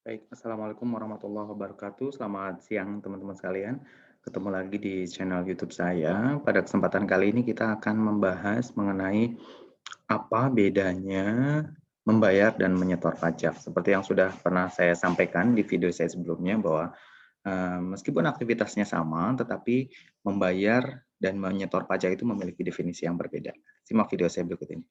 Baik, Assalamualaikum warahmatullahi wabarakatuh. Selamat siang teman-teman sekalian. Ketemu lagi di channel YouTube saya. Pada kesempatan kali ini kita akan membahas mengenai apa bedanya membayar dan menyetor pajak. Seperti yang sudah pernah saya sampaikan di video saya sebelumnya bahwa meskipun aktivitasnya sama, tetapi membayar dan menyetor pajak itu memiliki definisi yang berbeda. Simak video saya berikut ini.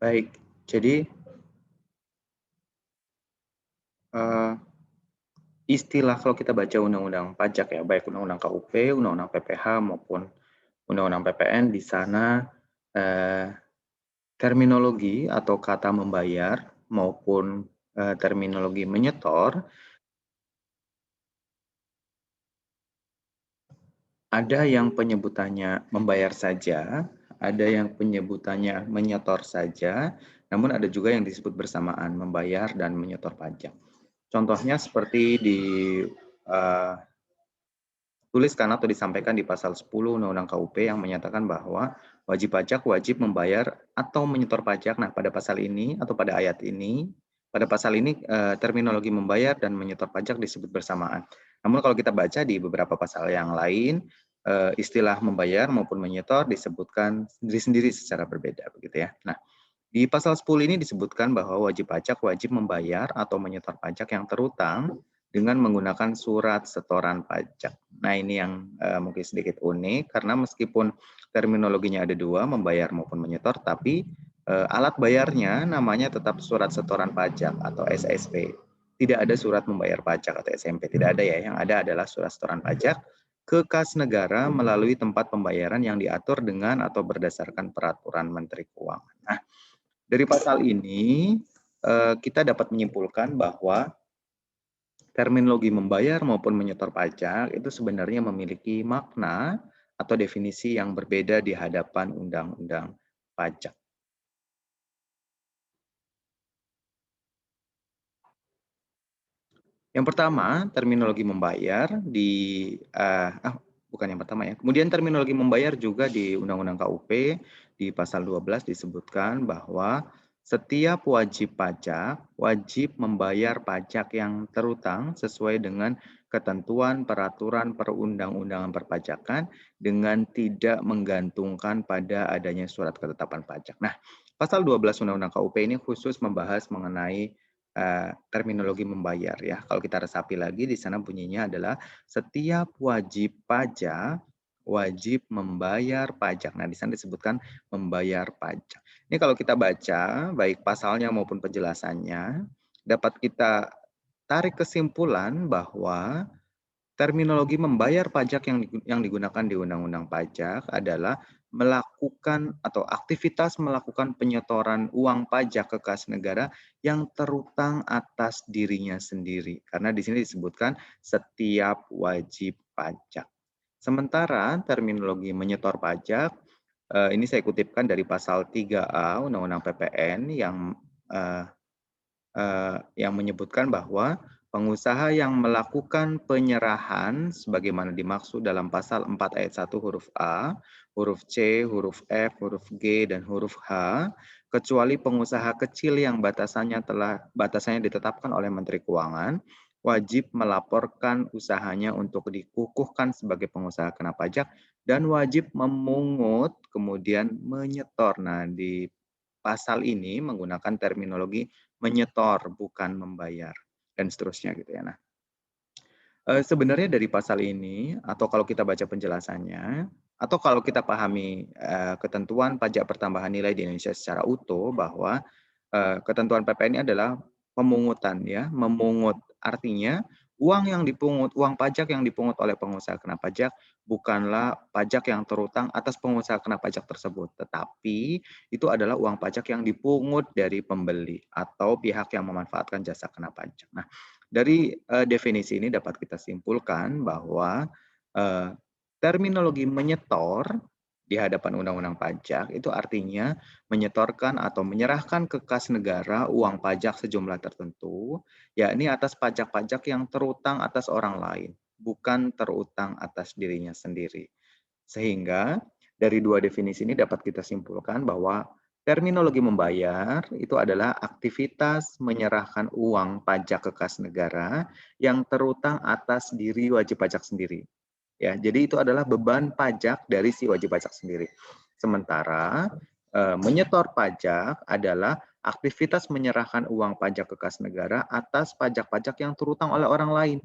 Baik, jadi eh, istilah kalau kita baca undang-undang pajak ya, baik undang-undang KUP, undang-undang PPH maupun undang-undang PPN, di sana terminologi atau kata membayar maupun terminologi menyetor, ada yang penyebutannya membayar saja, ada yang penyebutannya menyetor saja, namun ada juga yang disebut bersamaan membayar dan menyetor pajak. Contohnya seperti uh, tuliskan atau disampaikan di pasal 10 Undang-Undang KUP yang menyatakan bahwa wajib pajak wajib membayar atau menyetor pajak. Nah, pada pasal ini atau pada ayat ini, pada pasal ini terminologi membayar dan menyetor pajak disebut bersamaan. Namun kalau kita baca di beberapa pasal yang lain, istilah membayar maupun menyetor disebutkan sendiri-sendiri secara berbeda, begitu ya. Nah, di pasal 10 ini disebutkan bahwa wajib pajak wajib membayar atau menyetor pajak yang terutang dengan menggunakan surat setoran pajak. Nah, ini yang mungkin sedikit unik karena meskipun terminologinya ada dua, membayar maupun menyetor, tapi alat bayarnya namanya tetap surat setoran pajak atau SSP. Tidak ada surat membayar pajak atau SMP, tidak ada ya. Yang ada adalah surat setoran pajak ke kas negara melalui tempat pembayaran yang diatur dengan atau berdasarkan peraturan Menteri Keuangan. Nah, dari pasal ini, kita dapat menyimpulkan bahwa terminologi membayar maupun menyetor pajak itu sebenarnya memiliki makna atau definisi yang berbeda di hadapan undang-undang pajak. Yang pertama, terminologi membayar bukan yang pertama ya. Kemudian terminologi membayar juga di Undang-Undang KUP di pasal 12 disebutkan bahwa setiap wajib pajak wajib membayar pajak yang terutang sesuai dengan ketentuan peraturan perundang-undangan perpajakan dengan tidak menggantungkan pada adanya surat ketetapan pajak. Nah, pasal 12 Undang-Undang KUP ini khusus membahas mengenai terminologi membayar ya. Kalau kita resapi lagi di sana bunyinya adalah setiap wajib pajak wajib membayar pajak. Nah, di sana disebutkan membayar pajak. Ini kalau kita baca baik pasalnya maupun penjelasannya dapat kita tarik kesimpulan bahwa terminologi membayar pajak yang digunakan di Undang-Undang Pajak adalah melakukan atau aktivitas melakukan penyetoran uang pajak ke kas negara yang terutang atas dirinya sendiri. Karena di sini disebutkan setiap wajib pajak. Sementara terminologi menyetor pajak, ini saya kutipkan dari pasal 3A Undang-Undang PPN eh, yang menyebutkan bahwa pengusaha yang melakukan penyerahan sebagaimana dimaksud dalam pasal 4 ayat 1 huruf A, huruf C, huruf F, huruf G, dan huruf H, kecuali pengusaha kecil yang batasannya ditetapkan oleh Menteri Keuangan, wajib melaporkan usahanya untuk dikukuhkan sebagai pengusaha kena pajak dan wajib memungut kemudian menyetor. Nah, di pasal ini menggunakan terminologi menyetor bukan membayar dan seterusnya gitu ya. Nah, sebenarnya dari pasal ini atau kalau kita baca penjelasannya atau kalau kita pahami ketentuan pajak pertambahan nilai di Indonesia secara utuh bahwa ketentuan PPN ini adalah pemungutan ya, memungut artinya uang pajak yang dipungut oleh pengusaha kena pajak bukanlah pajak yang terutang atas pengusaha kena pajak tersebut, tetapi itu adalah uang pajak yang dipungut dari pembeli atau pihak yang memanfaatkan jasa kena pajak. Nah, dari definisi ini dapat kita simpulkan bahwa terminologi menyetor di hadapan undang-undang pajak itu artinya menyetorkan atau menyerahkan ke kas negara uang pajak sejumlah tertentu, yakni atas pajak-pajak yang terutang atas orang lain, bukan terutang atas dirinya sendiri. Sehingga dari dua definisi ini dapat kita simpulkan bahwa terminologi membayar itu adalah aktivitas menyerahkan uang pajak ke kas negara yang terutang atas diri wajib pajak sendiri. Ya, jadi itu adalah beban pajak dari si wajib pajak sendiri. Sementara menyetor pajak adalah aktivitas menyerahkan uang pajak ke kas negara atas pajak-pajak yang terutang oleh orang lain.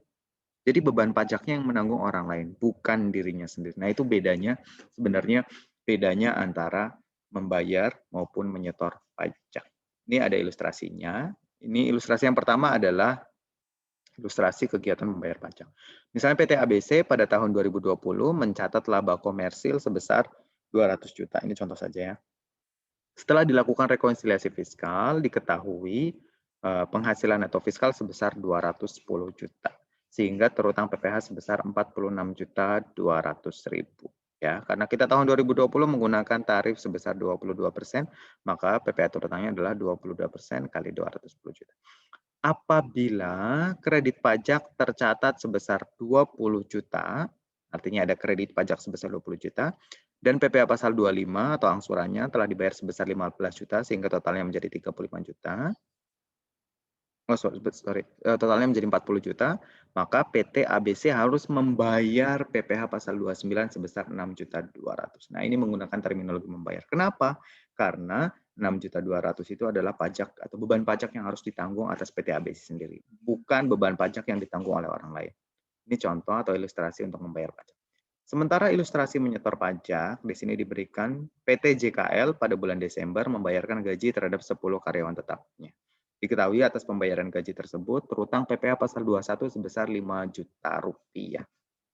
Jadi beban pajaknya yang menanggung orang lain, bukan dirinya sendiri. Nah, itu bedanya sebenarnya bedanya antara membayar maupun menyetor pajak. Ini ada ilustrasinya. Ini ilustrasi yang pertama adalah ilustrasi kegiatan membayar pajak. Misalnya PT ABC pada tahun 2020 mencatat laba komersil sebesar 200 juta. Ini contoh saja ya. Setelah dilakukan rekonsiliasi fiskal, diketahui penghasilan neto fiskal sebesar 210 juta. Sehingga terutang PPh sebesar 46.200.000. Ya, karena kita tahun 2020 menggunakan tarif sebesar 22%, maka PPh terutangnya adalah 22% kali 210 juta. Apabila kredit pajak tercatat sebesar 20 juta, artinya ada kredit pajak sebesar 20 juta, dan PPh pasal 25 atau angsurannya telah dibayar sebesar 15 juta sehingga totalnya menjadi 35 juta. Totalnya menjadi 40 juta, maka PT ABC harus membayar PPh pasal 29 sebesar 6.200.000. Nah, ini menggunakan terminologi membayar. Kenapa? Karena 6.200.000 itu adalah pajak atau beban pajak yang harus ditanggung atas PT ABC sendiri, bukan beban pajak yang ditanggung oleh orang lain. Ini contoh atau ilustrasi untuk membayar pajak. Sementara ilustrasi menyetor pajak, di sini diberikan PT JKL pada bulan Desember membayarkan gaji terhadap 10 karyawan tetapnya. Diketahui atas pembayaran gaji tersebut terutang PPh pasal 21 sebesar 5 juta rupiah.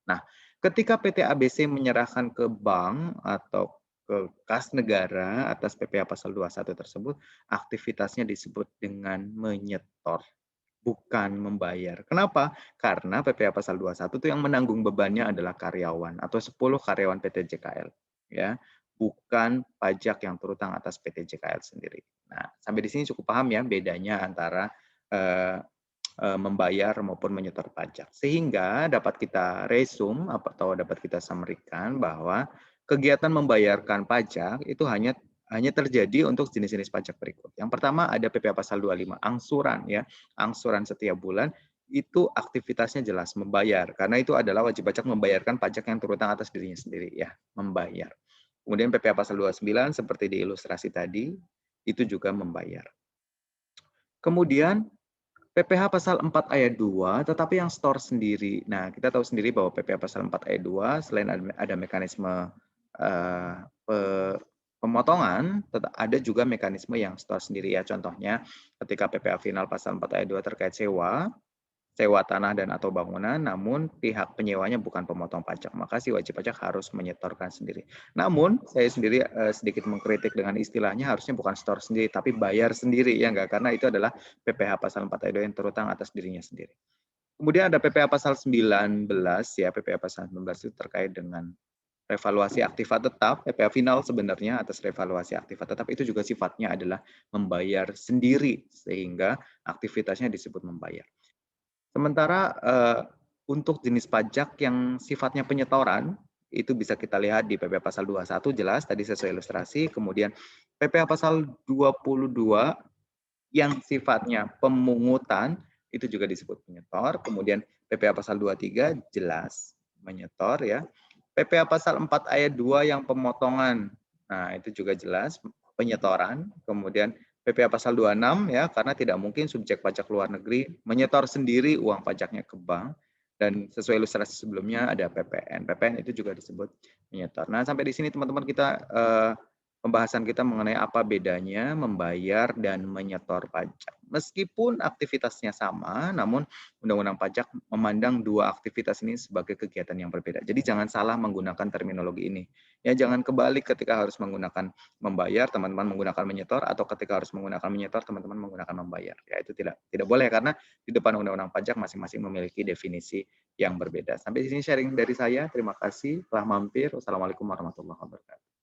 Nah, ketika PT ABC menyerahkan ke bank atau ke kas negara atas PPh pasal 21 tersebut, aktivitasnya disebut dengan menyetor, bukan membayar. Kenapa? Karena PPh pasal 21 itu yang menanggung bebannya adalah karyawan atau 10 karyawan PT JKL, ya, bukan pajak yang terutang atas PT JKL sendiri. Nah, sampai di sini cukup paham ya bedanya antara membayar maupun menyetor pajak. Sehingga dapat kita resume atau dapat kita sampaikan bahwa kegiatan membayarkan pajak itu hanya terjadi untuk jenis-jenis pajak berikut. Yang pertama ada PPh pasal 25, angsuran ya. Angsuran setiap bulan itu aktivitasnya jelas membayar karena itu adalah wajib pajak membayarkan pajak yang terutang atas dirinya sendiri ya, membayar. Kemudian PPh pasal 29 seperti di ilustrasi tadi itu juga membayar. Kemudian PPh pasal 4 ayat 2 tetapi yang store sendiri. Nah, kita tahu sendiri bahwa PPh pasal 4 ayat 2 selain ada mekanisme pemotongan, ada juga mekanisme yang store sendiri ya. Contohnya ketika PPh final pasal 4 ayat 2 terkait sewa tanah dan atau bangunan, namun pihak penyewanya bukan pemotong pajak, maka si wajib pajak harus menyetorkan sendiri. Namun saya sendiri sedikit mengkritik dengan istilahnya harusnya bukan store sendiri, tapi bayar sendiri ya enggak, karena itu adalah PPh pasal 4 ayat 2 yang terutang atas dirinya sendiri. Kemudian ada PPh pasal 19 ya, PPh pasal 19 itu terkait dengan revaluasi aktiva tetap, PPh final sebenarnya atas revaluasi aktiva tetap itu juga sifatnya adalah membayar sendiri sehingga aktivitasnya disebut membayar. Sementara untuk jenis pajak yang sifatnya penyetoran, itu bisa kita lihat di PPh pasal 21 jelas, tadi sesuai ilustrasi, kemudian PPh pasal 22 yang sifatnya pemungutan, itu juga disebut penyetor, kemudian PPh pasal 23 jelas menyetor ya. PPh pasal 4 ayat 2 yang pemotongan, nah itu juga jelas penyetoran, kemudian PPh pasal 26 ya, karena tidak mungkin subjek pajak luar negeri menyetor sendiri uang pajaknya ke bank, dan sesuai ilustrasi sebelumnya ada PPN. PPN itu juga disebut menyetor. Nah, sampai di sini teman-teman kita pembahasan kita mengenai apa bedanya membayar dan menyetor pajak. Meskipun aktivitasnya sama, namun Undang-Undang Pajak memandang dua aktivitas ini sebagai kegiatan yang berbeda. Jadi jangan salah menggunakan terminologi ini. Ya, jangan kebalik ketika harus menggunakan membayar, teman-teman menggunakan menyetor, atau ketika harus menggunakan menyetor, teman-teman menggunakan membayar. Ya, itu tidak boleh karena di depan Undang-Undang Pajak masing-masing memiliki definisi yang berbeda. Sampai di sini sharing dari saya. Terima kasih telah mampir. Wassalamualaikum warahmatullahi wabarakatuh.